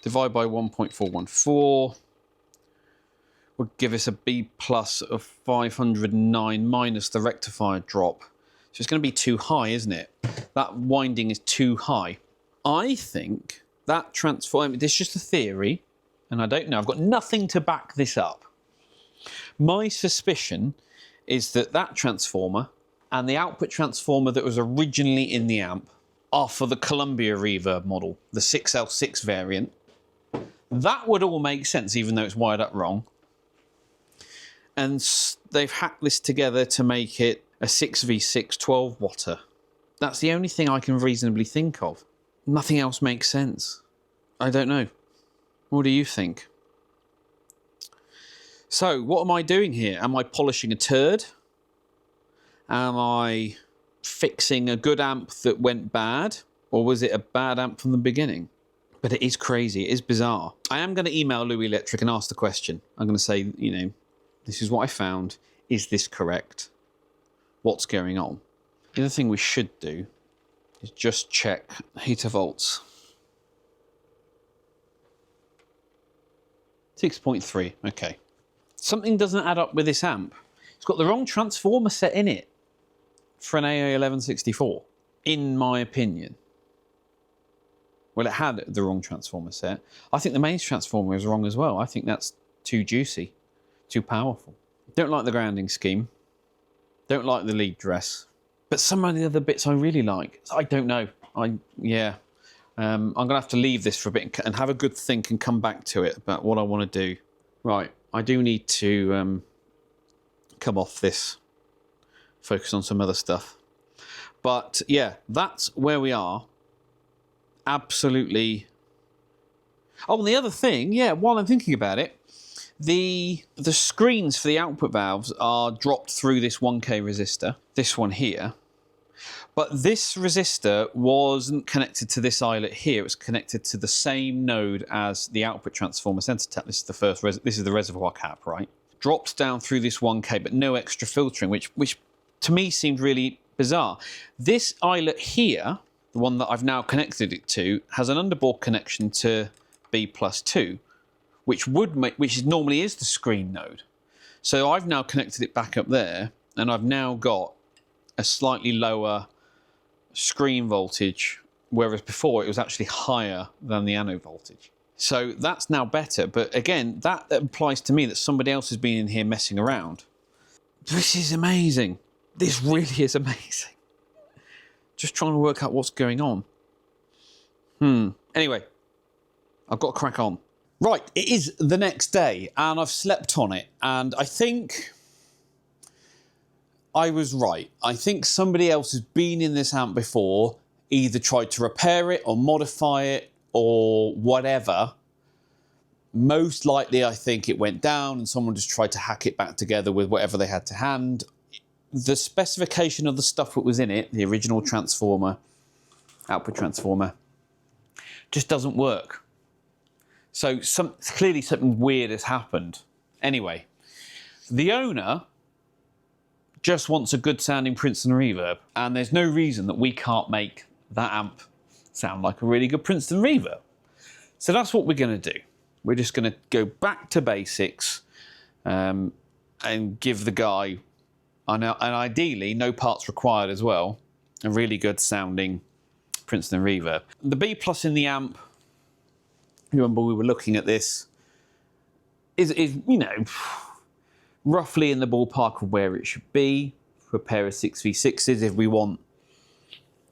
divided by 1.414 would give us a B+ of 509 minus the rectifier drop. So it's going to be too high, isn't it? That winding is too high. I think that transform, this is just a theory, and I don't know, I've got nothing to back this up. My suspicion is that that transformer and the output transformer that was originally in the amp are for the Columbia Reverb model, the 6L6 variant. That would all make sense, even though it's wired up wrong. And they've hacked this together to make it a 6V6 12 watter. That's the only thing I can reasonably think of. Nothing else makes sense. I don't know. What do you think? So, what am I doing here? Am I polishing a turd? Am I fixing a good amp that went bad? Or was it a bad amp from the beginning? But it is crazy. It is bizarre. I am going to email Louis Electric and ask the question. I'm going to say, you know, this is what I found. Is this correct? What's going on? The other thing we should do is just check heater volts. 6.3, okay. Something doesn't add up with this amp. It's got the wrong transformer set in it for an AA1164, in my opinion. Well, it had the wrong transformer set. I think the mains transformer is wrong as well. I think that's too juicy. Too powerful. Don't like the grounding scheme. Don't like the lead dress. But some of the other bits I really like. I don't know. I'm going to have to leave this for a bit and have a good think and come back to it about what I want to do. Right. I do need to come off this. Focus on some other stuff. But yeah, that's where we are. Absolutely. Oh, and the other thing, yeah, while I'm thinking about it, the screens for the output valves are dropped through this 1K resistor, this one here. But this resistor wasn't connected to this eyelet here. It was connected to the same node as the output transformer sensor tap. This is the first. This is the reservoir cap, right? Dropped down through this 1K, but no extra filtering, which to me seemed really bizarre. This eyelet here, the one that I've now connected it to, has an underboard connection to B+2, which normally is the screen node. So I've now connected it back up there, and I've now got a slightly lower screen voltage, whereas before it was actually higher than the anode voltage. So that's now better, but again, that implies to me that somebody else has been in here messing around. This is amazing. This really is amazing. Just trying to work out what's going on. Anyway, I've got to crack on. Right, it is the next day, and I've slept on it, and I think I was right. I think somebody else has been in this amp before, either tried to repair it or modify it or whatever. Most likely, I think it went down and someone just tried to hack it back together with whatever they had to hand. The specification of the stuff that was in it, the original transformer, output transformer, just doesn't work. So clearly something weird has happened. Anyway, the owner just wants a good sounding Princeton reverb, and there's no reason that we can't make that amp sound like a really good Princeton reverb. So that's what we're going to do. We're just going to go back to basics and give the guy, and ideally no parts required as well, a really good sounding Princeton reverb. The B plus in the amp, remember we were looking at this, is you know, roughly in the ballpark of where it should be for a pair of 6v6s if we want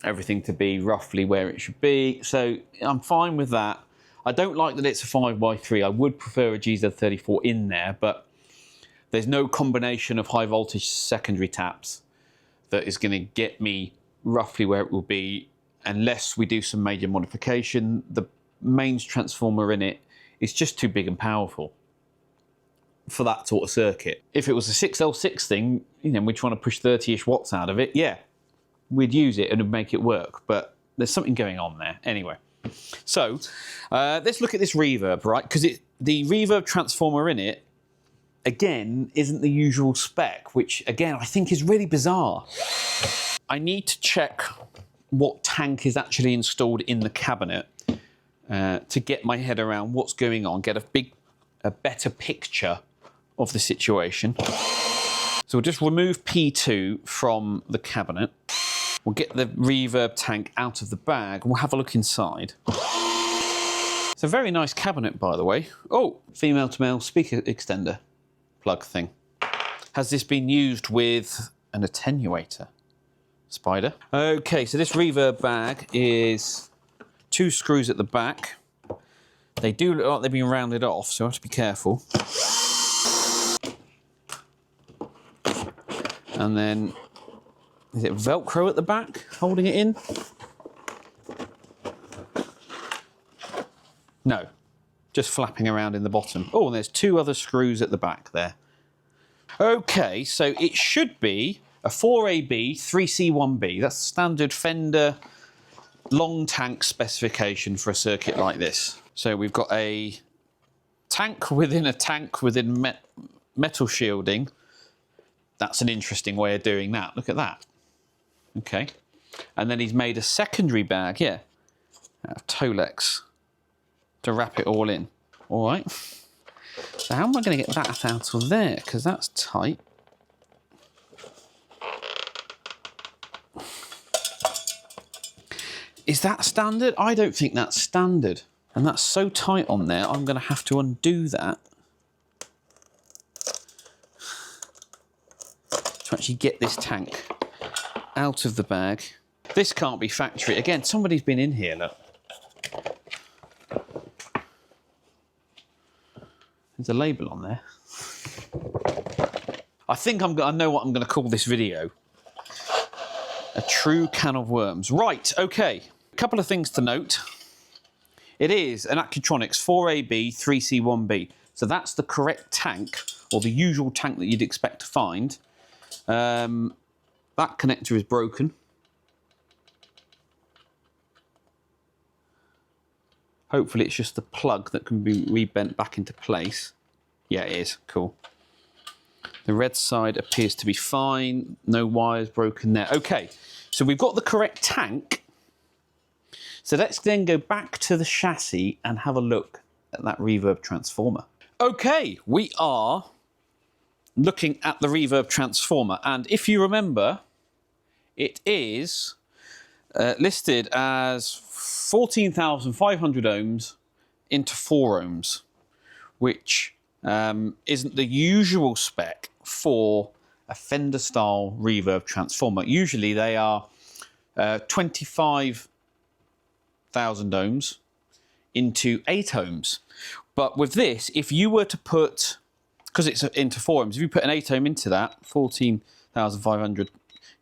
everything to be roughly where it should be. So I'm fine with that. I don't like that it's a 5x3. I would prefer a GZ34 in there, but there's no combination of high voltage secondary taps that is going to get me roughly where it will be unless we do some major modification. The mains transformer in it is just too big and powerful for that sort of circuit. If it was a 6L6 thing, you know, we're trying to push 30-ish watts out of it, yeah, we'd use it and it'd make it work, but there's something going on there. Anyway, so let's look at this reverb, right? Because the reverb transformer in it, again, isn't the usual spec, which, again, I think is really bizarre. I need to check what tank is actually installed in the cabinet to get my head around what's going on, get a better picture of the situation. So we'll just remove P2 from the cabinet. We'll get the reverb tank out of the bag and we'll have a look inside. It's a very nice cabinet, by the way. Oh, female to male speaker extender plug thing. Has this been used with an attenuator? Spider. Okay, so this reverb bag is 2 screws at the back. They do look like they've been rounded off, so I have to be careful. And then, is it Velcro at the back holding it in? No, just flapping around in the bottom. Oh, and there's 2 other screws at the back there. Okay, so it should be a 4AB 3C1B. That's standard Fender long tank specification for a circuit like this. So we've got a tank within metal shielding. That's an interesting way of doing that. Look at that. Okay. And then he's made a secondary bag, yeah, out of Tolex to wrap it all in. All right. So how am I going to get that out of there? Because that's tight. Is that standard? I don't think that's standard. And that's so tight on there, I'm going to have to undo that to actually get this tank out of the bag. This can't be factory. Again, somebody's been in here, look. There's a label on there. I think I know what I'm going to call this video. A true can of worms. Right, okay. A couple of things to note. It is an Accutronics 4AB 3C1B. So that's the correct tank, or the usual tank that you'd expect to find. That connector is broken. Hopefully it's just the plug that can be rebent back into place. Yeah, it is. Cool. The red side appears to be fine. No wires broken there. Okay, so we've got the correct tank. So let's then go back to the chassis and have a look at that reverb transformer. Okay, we are looking at the reverb transformer. And if you remember, it is listed as 14,500 ohms into 4 ohms, which isn't the usual spec for a Fender style reverb transformer. Usually they are 25,000 ohms into 8 ohms. But with this, if you were to put, because it's into 4 ohms, if you put an 8 ohm into that, 14,500,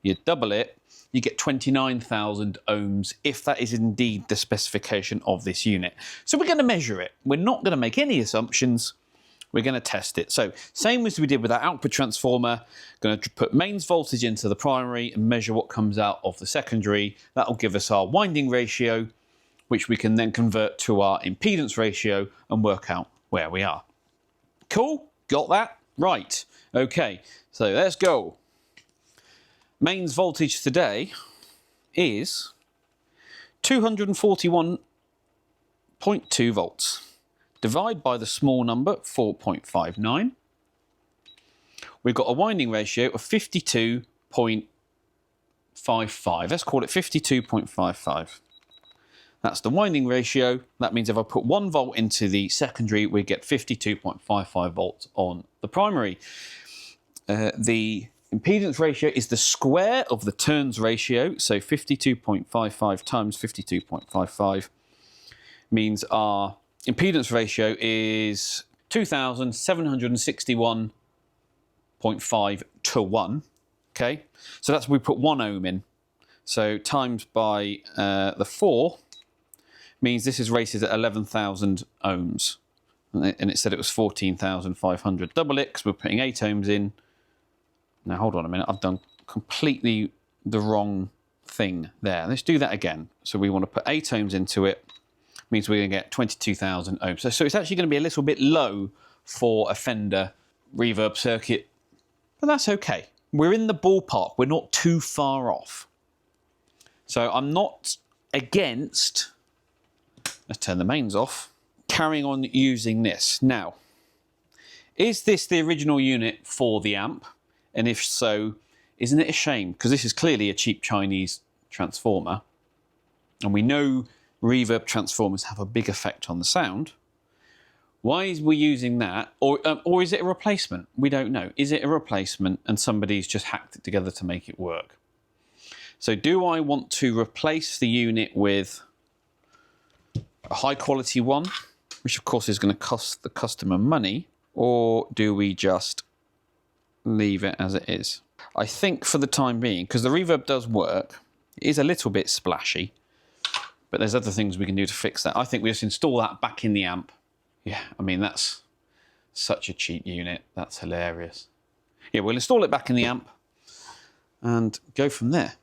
you double it, you get 29,000 ohms if that is indeed the specification of this unit. So we're going to measure it. We're not going to make any assumptions. We're going to test it. So same as we did with our output transformer, going to put mains voltage into the primary and measure what comes out of the secondary. That will give us our winding ratio, which we can then convert to our impedance ratio and work out where we are. Cool? Got that? Right. Okay, so let's go. Mains voltage today is 241.2 volts. Divide by the small number, 4.59. We've got a winding ratio of 52.55. Let's call it 52.55. That's the winding ratio. That means if I put 1 volt into the secondary, we get 52.55 volts on the primary. The impedance ratio is the square of the turns ratio. So 52.55 times 52.55 means our impedance ratio is 2,761.5 to 1. Okay, so that's we put 1 ohm in. So times by the 4 means this is rated at 11,000 ohms. And it said it was 14,500. Double it because we're putting 8 ohms in. Now hold on a minute, I've done completely the wrong thing there. Let's do that again. So we want to put 8 ohms into it. Means we're going to get 22,000 ohms. So it's actually going to be a little bit low for a Fender reverb circuit, but that's okay. We're in the ballpark. We're not too far off. So I'm not against, let's turn the mains off, carrying on using this. Now, is this the original unit for the amp? And if so, isn't it a shame? Because this is clearly a cheap Chinese transformer. And we know reverb transformers have a big effect on the sound. Why is we using that? Or is it a replacement? We don't know. Is it a replacement and somebody's just hacked it together to make it work? So do I want to replace the unit with a high quality one, which of course is going to cost the customer money, or do we just leave it as it is? I think for the time being, because the reverb does work, it is a little bit splashy, but there's other things we can do to fix that. I think we just install that back in the amp. Yeah, I mean, that's such a cheap unit. That's hilarious. Yeah, we'll install it back in the amp and go from there.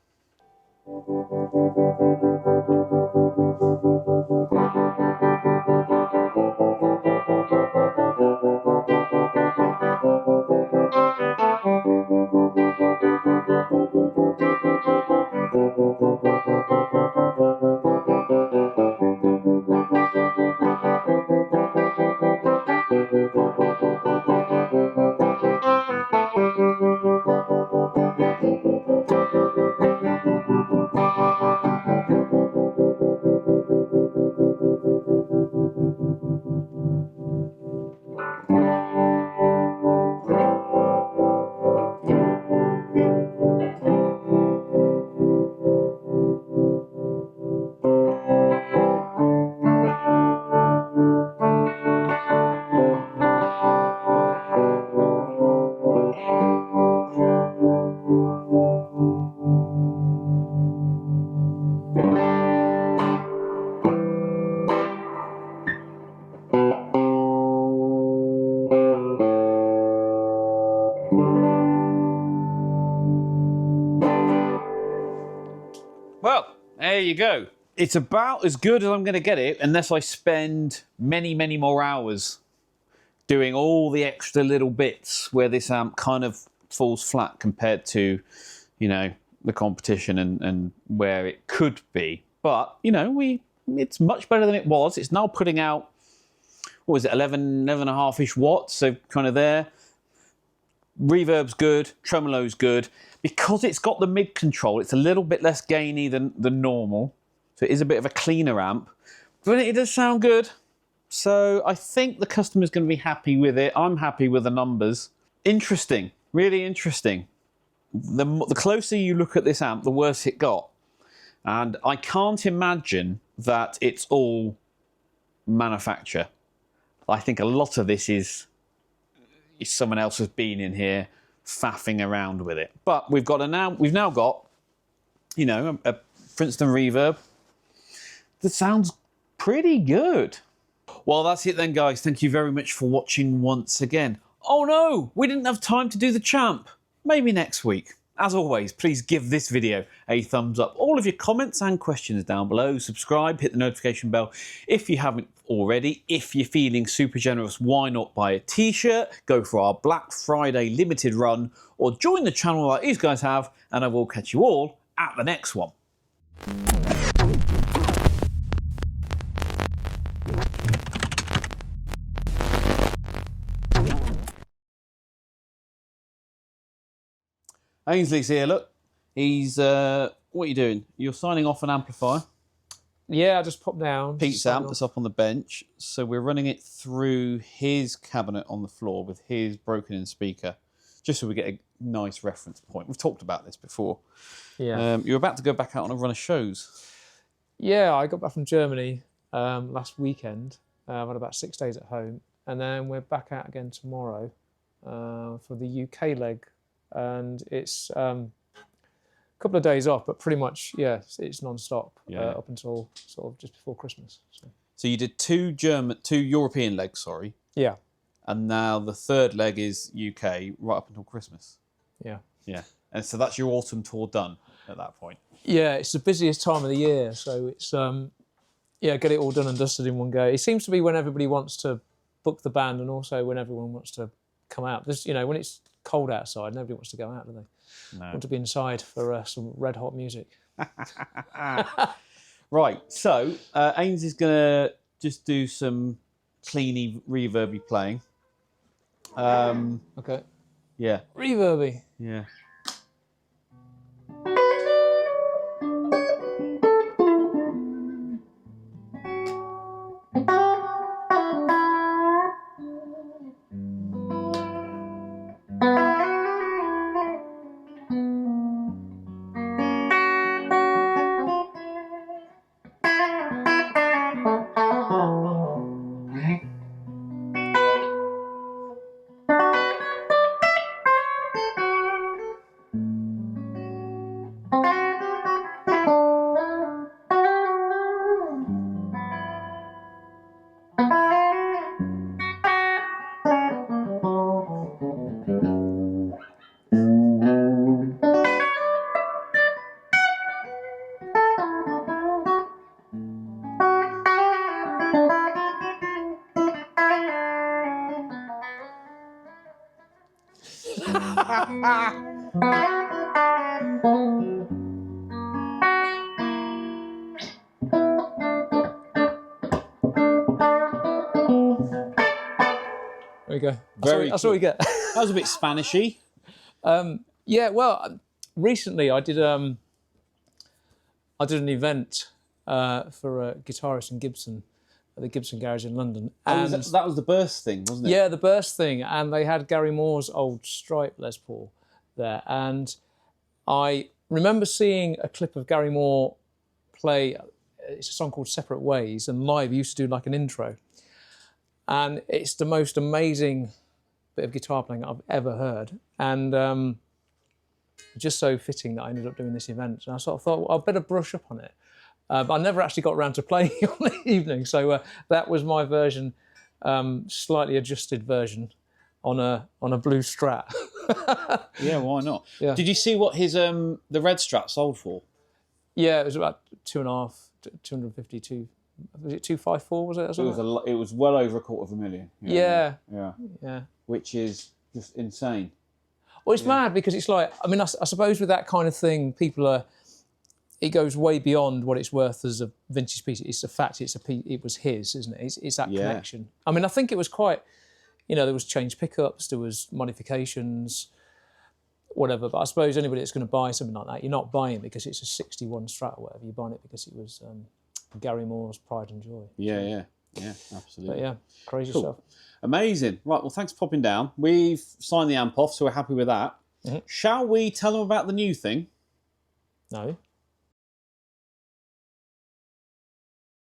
Well, there you go. It's about as good as I'm going to get it unless I spend many, many more hours doing all the extra little bits where this amp kind of falls flat compared to, you know, the competition and where it could be. But, you know, it's much better than it was. It's now putting out, what was it, 11.5-ish watts, so kind of there. Reverb's good, Tremolo's good. Because it's got the mid control, it's a little bit less gainy than normal. So it is a bit of a cleaner amp, but it does sound good. So I think the customer's going to be happy with it. I'm happy with the numbers. Interesting, really interesting. The closer you look at this amp, the worse it got. And I can't imagine that it's all manufacture. I think a lot of this is someone else has been in here faffing around with it. But we've now got, you know, a Princeton Reverb that sounds pretty good. Well, that's it then, guys. Thank you very much for watching once again. Oh no, we didn't have time to do the champ. Maybe next week. As always, please give this video a thumbs up. All of your comments and questions down below. Subscribe, hit the notification bell if you haven't already. If you're feeling super generous, why not buy a t-shirt, go for our Black Friday limited run, or join the channel like these guys have, and I will catch you all at the next one. Ainsley's here, look. He's, what are you doing? You're signing off an amplifier. Yeah, I just popped down. Pete's amp that's up on the bench. So we're running it through his cabinet on the floor with his broken-in speaker, just so we get a nice reference point. We've talked about this before. Yeah. You're about to go back out on a run of shows. Yeah, I got back from Germany last weekend. I've had about 6 days at home. And then we're back out again tomorrow for the UK leg. And it's a couple of days off, but pretty much, yeah, it's non-stop up until sort of just before Christmas. So you did two European legs, sorry. Yeah. And now the third leg is UK right up until Christmas. Yeah. Yeah. And so that's your autumn tour done at that point. Yeah, it's the busiest time of the year. So it's, yeah, get it all done and dusted in one go. It seems to be when everybody wants to book the band and also when everyone wants to come out. There's, you know, when it's cold outside, nobody wants to go out, do they? No. Want to be inside for some red hot music. Right, so Ains is going to just do some cleany, reverby playing. Okay. Yeah. Reverby. Yeah. There we go. Very That's what we get. That was a bit Spanishy. Yeah, well, recently I did an event for a guitarist in Gibson, at the Gibson Garage in London. And that was the Burst thing, wasn't it? Yeah, the Burst thing. And they had Gary Moore's old Stripe Les Paul there. And I remember seeing a clip of Gary Moore play, it's a song called Separate Ways, and live he used to do like an intro. And it's the most amazing bit of guitar playing I've ever heard. And just so fitting that I ended up doing this event. And I sort of thought, well, I'd better brush up on it. But I never actually got around to playing on the evening. So that was my version, slightly adjusted version on a blue Strat. Yeah, why not? Yeah. Did you see what his the red Strat sold for? Yeah, it was about 250, was it 254, was it? Or something? It was well over $250,000. Yeah. Yeah. Yeah. Which is just insane. Well, it's mad because it's like, I mean, I suppose with that kind of thing, it goes way beyond what it's worth as a vintage piece. It's the fact it was his, isn't it? It's that connection. I mean, I think it was quite, you know, there was changed pickups, there was modifications, whatever. But I suppose anybody that's going to buy something like that, you're not buying it because it's a 61 Strat or whatever. You're buying it because it was Gary Moore's pride and joy. Yeah, absolutely. But yeah, crazy stuff. Amazing. Right, well, thanks for popping down. We've signed the amp off, so we're happy with that. Shall we tell them about the new thing? No.